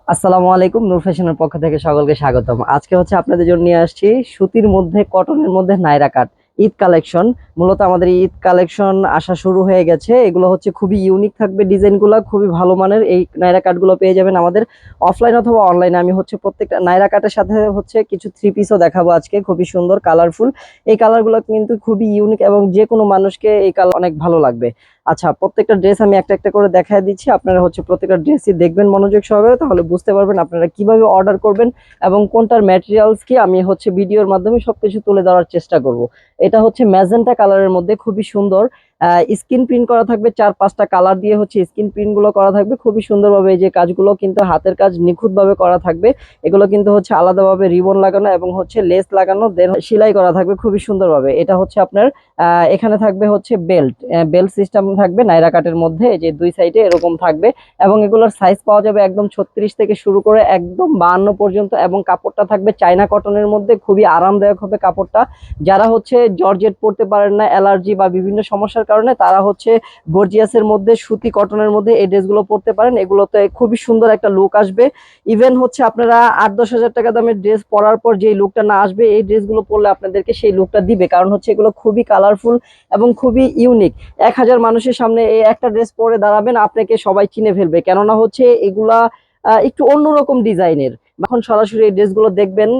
আসসালামু আলাইকুম, নূর ফ্যাশনের পক্ষ থেকে সকলকে স্বাগতম। আজকে হচ্ছে আপনাদের জন্য নিয়ে আসছি সুতির মধ্যে, কটনের মধ্যে নায়রা কাট ঈদ কালেকশন। মূলত আমাদের ঈদ কালেকশন আসা শুরু হয়ে গেছে। এগুলো হচ্ছে খুবই ইউনিক থাকবে, ডিজাইনগুলো খুবই ভালো মানের। এই নায়রা কাটগুলো পেয়ে যাবেন আমাদের অফলাইন অথবা অনলাইনে। আমি হচ্ছে প্রত্যেকটা নায়রা কাটের সাথে হচ্ছে কিছু থ্রি পিসও দেখাবো আজকে, খুবই সুন্দর কালারফুল। এই কালারগুলো কিন্তু খুবই ইউনিক এবং যে কোনো মানুষকে এই কালার অনেক ভালো লাগবে। আচ্ছা, প্রত্যেকটা ড্রেস আমি একটা একটা করে দেখায় দিচ্ছি। আপনারা হচ্ছে প্রত্যেকটা ড্রেসই দেখবেন মনোযোগ সহকারে, তাহলে বুঝতে পারবেন আপনারা কিভাবে অর্ডার করবেন এবং কোনটার ম্যাটেরিয়ালস কি। আমি হচ্ছে ভিডিওর মাধ্যমে সবকিছু তুলে ধরার চেষ্টা করব। এটা হচ্ছে ম্যাজেন্টা কালারের মধ্যে খুবই সুন্দর স্ক্রিন প্রিন্ট করা থাকবে। 4-5টা কালার দিয়ে হচ্ছে স্ক্রিন প্রিন্ট গুলো করা থাকবে খুবই সুন্দরভাবে। এই যে কাজগুলো কিন্তু হাতের কাজ, নিখুঁত ভাবে করা থাকবে। এগুলো কিন্তু হচ্ছে আলাদাভাবে রিবন লাগানো এবং হচ্ছে লেস লাগানো, দেন সেলাই করা থাকবে খুবই সুন্দরভাবে। এটা হচ্ছে আপনার এখানে থাকবে হচ্ছে বেল্ট বেল্ট সিস্টেম থাকবে নাইরা কাটের মধ্যে। এই যে দুই সাইডে এরকম থাকবে এবং এগুলোর সাইজ পাওয়া যাবে একদম 36 থেকে শুরু করে একদম 52 পর্যন্ত। এবং কাপড়টা থাকবে চায়না কটনের মধ্যে, খুবই আরামদায়ক হবে কাপড়টা। যারা হচ্ছে জর্জেট পরতে পারেন না, অ্যালার্জি বা বিভিন্ন সমস্যার কারণে, তারা হচ্ছে গর্জিয়াসের মধ্যে, সুতি কটনের মধ্যে এই ড্রেসগুলো পরতে পারেন। এগুলোতে খুবই সুন্দর একটা লুক আসবে। ইভেন হচ্ছে আপনারা 8-10 হাজার টাকা দামের ড্রেস পরার পর যে লুকটা না আসবে, এই ড্রেসগুলো পরলে আপনাদেরকে সেই লুকটা দিবে। কারণ হচ্ছে এগুলো খুবই কালারফুল এবং খুবই ইউনিক। 1000 মানুষের সামনে এই একটা ড্রেস পরে দাঁড়াবেন, আপনাকে সবাই চিনে ফেলবে। কেননা হচ্ছে এগুলা একটু অন্যরকম ডিজাইনের। এখন সরাসরি এই ড্রেসগুলো দেখবেন।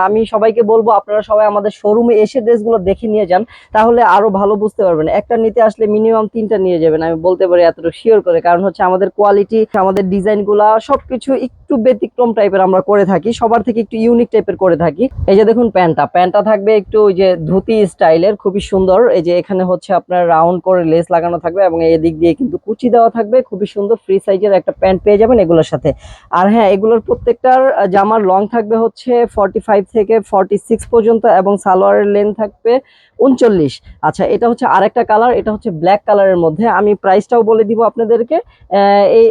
আমি সবাইকে বলবো আপনারা সবাই আমাদের শোরুমে এসে ড্রেসগুলো দেখে নিয়ে যান, তাহলে আরো ভালো বুঝতে পারবেন। একটা নিতে আসলে মিনিমাম 3টা নিয়ে যাবেন, আমি বলতে পারি এতটুকু শিওর করে। কারণ হচ্ছে আমাদের কোয়ালিটি, আমাদের ডিজাইন গুলা সবকিছু একটু ব্যতিক্রম টাইপের আমরা করে থাকি, সবার থেকে একটু ইউনিক টাইপের করে থাকি। এই যে দেখুন, প্যান্টটা থাকবে একটু ওই যে ধুতি স্টাইলের, খুবই সুন্দর। এই যে এখানে হচ্ছে আপনার রাউন্ড করে লেস লাগানো থাকবে এবং এদিক দিয়ে কিন্তু কুচি দেওয়া থাকবে। খুবই সুন্দর ফ্রি সাইজের একটা প্যান্ট পেয়ে যাবেন এগুলোর সাথে। আর হ্যাঁ, এগুলোর প্রত্যেকটার জামার লং থাকবে হচ্ছে 45 থেকে 46 পর্যন্ত এবং সালোয়ারের লেন্থ থাকবে 39। আচ্ছা, এটা হচ্ছে আরেকটা কালার, এটা হচ্ছে ব্ল্যাক কালারের মধ্যে। আমি প্রাইসটাও বলে দিব আপনাদেরকে।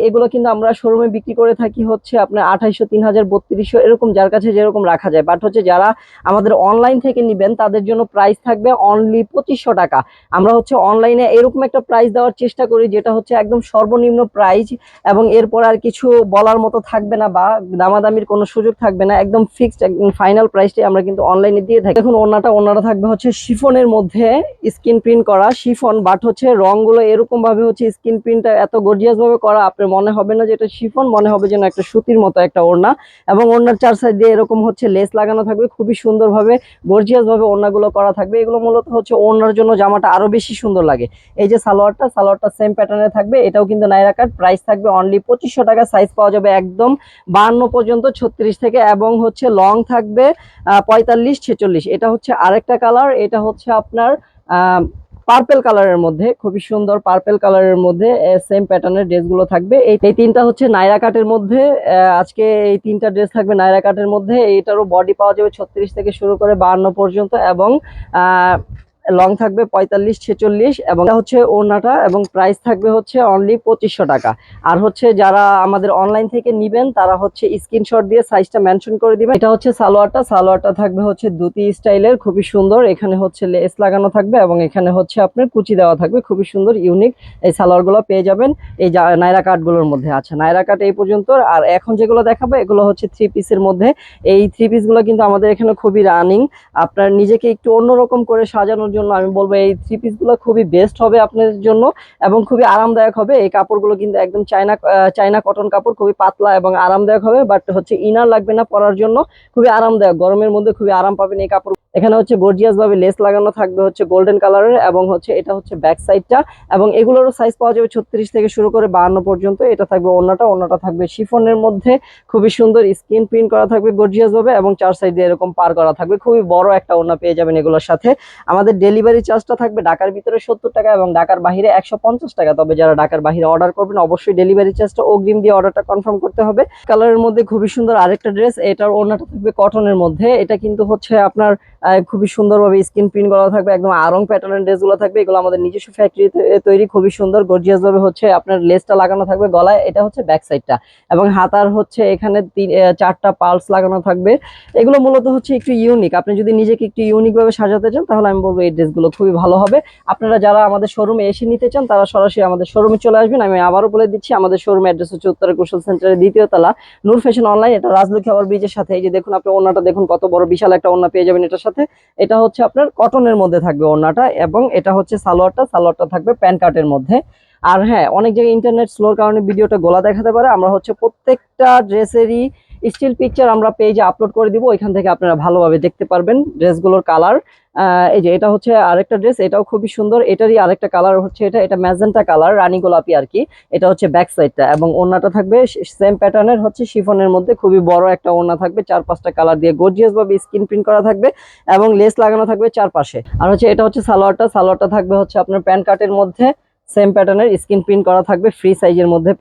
এগুলো কিন্তু আমরা শোরুমে বিক্রি করে থাকি হচ্ছে আপনার 2800, 3000, 3200 এরকম, যার কাছে যেরকম রাখা যায়। বাট হচ্ছে যারা আমাদের অনলাইন থেকে নিবেন তাদের জন্য প্রাইস থাকবে অনলি 2500 টাকা। আমরা হচ্ছে অনলাইনে এরকম একটা প্রাইস দেওয়ার চেষ্টা করি যেটা হচ্ছে একদম সর্বনিম্ন প্রাইস, এবং এরপর আর কিছু বলার মতো থাকবে না বা দামাদামির কোনো সুযোগ থাকবে না। একদম ফিক্সড, একদম ফাইনাল প্রাইসটাই আমরা কিন্তু অনলাইনে দিয়ে থাকি। দেখুন, ওনাটা থাকবে হচ্ছে শিফনের মধ্যে, স্ক্রিন প্রিন্ট করা শিফন। বাট হচ্ছে রংগুলো এরকম ভাবে হচ্ছে স্ক্রিন প্রিন্টটা এত গর্জিয়াস ভাবে করা, আপনার মনে হবে না যে এটা শিফন, মনে হবে যেন একটা সুতির মতো একটা ওড়না। এবং ওড়নার 4 সাইড দিয়ে এরকম হচ্ছে লেস লাগানো থাকবে, খুবই সুন্দরভাবে গর্জিয়াস ভাবে ওড়নাগুলো করা থাকবে। এগুলো মূলত হচ্ছে ওড়নার জন্য জামাটা আরো বেশি সুন্দর লাগে। এই যে সালোয়ারটা সেম প্যাটার্নে থাকবে, এটাও কিন্তু নাইরা কাট। প্রাইস থাকবে অনলি 2500 টাকা। সাইজ পাওয়া যাবে একদম 52 পর্যন্ত, 36 থেকে, এবং হচ্ছে লং থাকবে 45-46। এটা হচ্ছে আরেকটা কালার, এটা হচ্ছে আপনার পার্পেল কালারের মধ্যে, খুবই সুন্দর পার্পেল কালারের মধ্যে সেম প্যাটার্নের ড্রেসগুলো থাকবে। এই তিনটা হচ্ছে নাইরা কাটের মধ্যে। আজকে এই তিনটা ড্রেস থাকবে নাইরা কাটের মধ্যে। এইটারও বডি পাওয়া যাবে 36 থেকে শুরু করে 52 পর্যন্ত এবং লং থাকবে 45-46, এবং হচ্ছে ওড়নাটা, এবং প্রাইস থাকবে হচ্ছে অনলি 2500 টাকা। আর হচ্ছে যারা আমাদের অনলাইন থেকে নিবেন তারা হচ্ছে স্ক্রিনশট দিয়ে সাইজটা মেনশন করে দিবেন। এটা হচ্ছে সালোয়ারটা থাকবে হচ্ছে ধুতি স্টাইলের, খুবই সুন্দর। এখানে হচ্ছে লেস লাগানো থাকবে এবং এখানে হচ্ছে আপনার কুচি দেওয়া থাকবে, খুবই সুন্দর ইউনিক। এই সালোয়ারগুলো পেয়ে যাবেন এই নাইরা কাটগুলোর মধ্যে। আচ্ছা, নাইরা কাট এই পর্যন্ত। আর এখন যেগুলো দেখাবো এগুলো হচ্ছে থ্রি পিসের মধ্যে। এই থ্রি পিসগুলো কিন্তু আমাদের এখানে খুবই রানিং। আপনার নিজেকে একটু অন্যরকম করে সাজানোর জন্য আমি বলবো এই থ্রি পিস গুলো খুবই বেস্ট হবে আপনার জন্য এবং খুবই আরামদায়ক হবে। এই কাপড়গুলো কিন্তু একদম চায়না কটন কাপড়, খুবই পাতলা এবং আরামদায়ক হবে। বাট হচ্ছে ইনার লাগবে না পরার জন্য, খুবই আরামদায়ক, গরমের মধ্যে খুবই আরাম পাবেন এই কাপড়। এখানে হচ্ছে গর্জিয়াস ভাবে লেস লাগানো থাকবে হচ্ছে গোল্ডেন কালারের, এবং হচ্ছে এটা হচ্ছে ব্যাক সাইডটা। এবং এগুলোরও সাইজ পাওয়া যাবে 36 থেকে শুরু করে 52 পর্যন্ত। এটা থাকবে ওড়নাটা থাকবে শিফনের মধ্যে, খুবই সুন্দর স্ক্রিন প্রিন্ট করা থাকবে গর্জিয়াস ভাবে, এবং 4 সাইড দিয়ে এরকম পার করা থাকবে। খুবই বড় একটা ওড়না পেয়ে যাবেন এগুলোর সাথে। আমাদের ডেলিভারি চার্জটা থাকবে ঢাকার ভিতরে 70 টাকা এবং ঢাকার বাইরে 150 টাকা। তবে যারা ঢাকার বাইরে অর্ডার করবেন অবশ্যই ডেলিভারি চার্জটা অগ্রিম দিয়ে অর্ডারটা কনফার্ম করতে হবে। কালারের মধ্যে খুবই সুন্দর আরেকটা ড্রেস, এটার ওড়নাটা থাকবে কটনের মধ্যে। এটা কিন্তু হচ্ছে আপনার খুবই সুন্দরভাবে স্ক্রিন প্রিন্ট করা থাকবে, একদম আরং প্যাটার্নের ড্রেসগুলো থাকবে। এগুলো আমাদের নিজস্ব ফ্যাক্টরিতে তৈরি, খুবই সুন্দর গর্জিয়াস ভাবে হচ্ছে আপনার লেসটা লাগানো থাকবে গলায়, এটা হচ্ছে ব্যাক সাইডটা। এবং হাতার হচ্ছে এখানে 4টা পালস লাগানো থাকবে। এগুলো মূলত হচ্ছে একটু ইউনিক, আপনি যদি নিজেকে একটু ইউনিক ভাবে সাজাতে চান তাহলে আমি বলবো এই ড্রেসগুলো খুবই ভালো হবে। আপনারা যারা আমাদের শোরুমে এসে নিতে চান তারা সরাসরি আমাদের শোরুমে চলে আসবেন। আমি আবারও বলে দিচ্ছি, আমাদের শোরুম অ্যাড্রেস হচ্ছে উত্তরা কুশল সেন্টারের 2য় তলা, নূর ফ্যাশন অনলাইন। এটা রাজলক্ষ্মী আবার ব্রিজের সাথে। এই যে দেখুন, আপনি ওড়নাটা দেখুন কত বড়, বিশাল একটা ওড়না পেয়ে যাবেন এটার সাথে। এটা হচ্ছে আপনার কটনের মধ্যে থাকবে ওড়নাটা, এবং এটা হচ্ছে সালোয়ারটা থাকবে প্যান কাটের মধ্যে। আর হ্যাঁ, অনেক জায়গায় ইন্টারনেট স্লোর কারণে ভিডিওটা গোলা দেখাতে পারে। আমরা হচ্ছে প্রত্যেকটা ড্রেসেরই স্টিল পিকচার আমরা পেজে আপলোড করে দিব, ওইখান থেকে আপনারা ভালোভাবে দেখতে পারবেন ড্রেসগুলোর কালার। এই যে এটা হচ্ছে আরেকটা ড্রেস, এটাও খুবই সুন্দর। এটারই আরেকটা কালার হচ্ছে এটা ম্যাজেন্টা কালার, রানী গোলাপি আর কি। এটা হচ্ছে ব্যাক সাইডটা, এবং ওড়নাটা থাকবে সেম প্যাটার্নের হচ্ছে শিফনের মধ্যে, খুবই বড় একটা ওড়না থাকবে, 4-5টা কালার দিয়ে গর্জিয়াস ভাবে স্ক্রিন প্রিন্ট করা থাকবে, এবং লেস লাগানো থাকবে চারপাশে। আর হচ্ছে এটা হচ্ছে সালোয়ারটা থাকবে হচ্ছে আপনার প্যান্ট কাটের মধ্যে, সেম প্যাটার্নের স্ক্রিন প্রিন্ট করা থাকবে, ফ্রি সাইজের মধ্যে।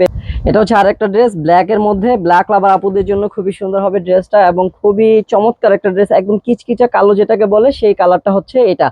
এটা হচ্ছে আরেকটা ড্রেস ব্ল্যাক এর মধ্যে, ব্ল্যাক লাভার আপুদের জন্য খুবই সুন্দর হবে ড্রেসটা, এবং খুবই চমৎকার একটা ড্রেস, একদম কিচকিচা কালো যেটাকে বলে সেই কালারটা হচ্ছে এটা।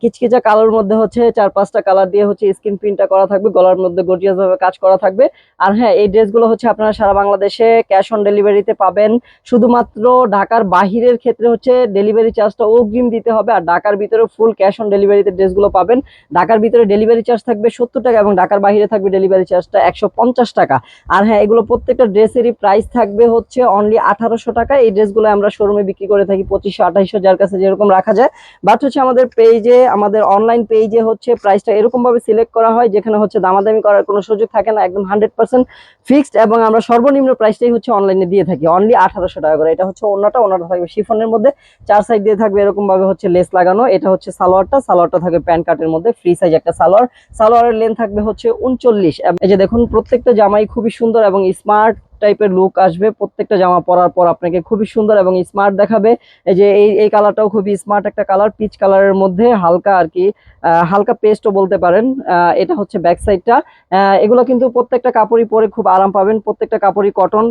কিচকিচা কালোর মধ্যে হচ্ছে 4-5টা কালার দিয়ে হচ্ছে স্ক্রিন প্রিন্টটা করা থাকবে, গলার মধ্যে গর্জিয়াস ভাবে কাজ করা থাকবে। আর হ্যাঁ, এই ড্রেসগুলো হচ্ছে আপনারা সারা বাংলাদেশে ক্যাশ অন ডেলিভারিতে পাবেন। শুধুমাত্র ঢাকার বাহিরের ক্ষেত্রে হচ্ছে ডেলিভারি চার্জটা অগ্রিম দিতে হবে, আর ঢাকার ভিতরে ফুল ক্যাশ অন ডেলিভারিতে ড্রেসগুলো পাবেন। ঢাকার ভিতরে ডেলিভারি চার্জ থাকবে 70 টাকা, এবং ঢাকার বাইরে থাকবে ডেলিভারি চার্জটা 150 টাকা। আর হ্যাঁ, এগুলো প্রত্যেকটা ড্রেসেরই প্রাইস থাকবে হচ্ছে অনলি 1800 টাকা। এই ড্রেসগুলো আমরা শোরুমে বিক্রি করে থাকি 2500-2800, যার কাছে যেরকম রাখা যায়। বাট হচ্ছে আমাদের পেজে, আমাদের অনলাইন পেজে হচ্ছে প্রাইসটা এরকম ভাবে সিলেক্ট করা হয় যেখানে হচ্ছে দামাদামি করার কোনো সুযোগ থাকে না, একদম 100% ফিক্সড। এবং আমরা সর্বনিম্ন প্রাইসটাই হচ্ছে অনলাইনে দিয়ে থাকি অনলি 1800 টাকা করে। এটা হচ্ছে ওড়নাটা থাকবে শিফনের মধ্যে, 4 সাইড দিয়ে থাকবে এরকম ভাবে হচ্ছে লেস লাগানো। এটা হচ্ছে সালোয়ারটা থাকবে প্যান্ট কাটের মধ্যে, ফ্রি সাইজ একটা সালোয়ারের লেন্থ থাকবে হচ্ছে 39। এই যে দেখুন, প্রত্যেকটা জামাই খুবই সুন্দর এবং স্মার্ট টাইপের লুক আসবে। প্রত্যেকটা জামা পরার পর আপনাকে খুবই সুন্দর এবং স্মার্ট দেখাবে। এই যে এই কালারটাও খুবই স্মার্ট একটা কালার, পিচ কালারের মধ্যে হালকা আর কি, হালকা পেস্টও বলতে পারেন। এটা হচ্ছে ব্যাক সাইডটা। এগুলো কিন্তু প্রত্যেকটা কাপড়ই পরে খুব আরাম পাবেন, প্রত্যেকটা কাপড়ই কটন।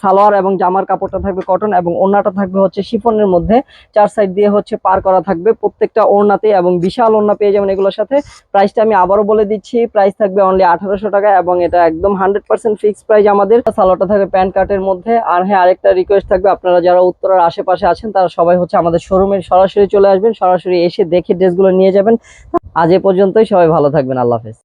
সালোয়ার এবং জামার কাপড়টা থাকবে কটন, এবং ওড়নাটা থাকবে হচ্ছে শিফনের মধ্যে, 4 সাইড দিয়ে হচ্ছে পার করা থাকবে প্রত্যেকটা ওড়নাতে, এবং বিশাল ওড়না পেয়ে যাবেন এগুলোর সাথে। প্রাইসটা আমি আবারও বলে দিচ্ছি, প্রাইস থাকবে অনলি 1800 টাকা, এবং এটা একদম 100% ফিক্সড প্রাইস আমাদের। সালোয়ারটা থাকবে প্যান্ট কাটের মধ্যে। আর হ্যাঁ, আরেকটা রিকোয়েস্ট থাকবে, আপনারা যারা উত্তরার আশেপাশে আছেন তারা সবাই হচ্ছে আমাদের শোরুমে সরাসরি চলে আসবেন, সরাসরি এসে দেখে ড্রেসগুলো নিয়ে যাবেন। আজ এ পর্যন্তই, সবাই ভালো থাকবেন, আল্লাহ হাফেজ।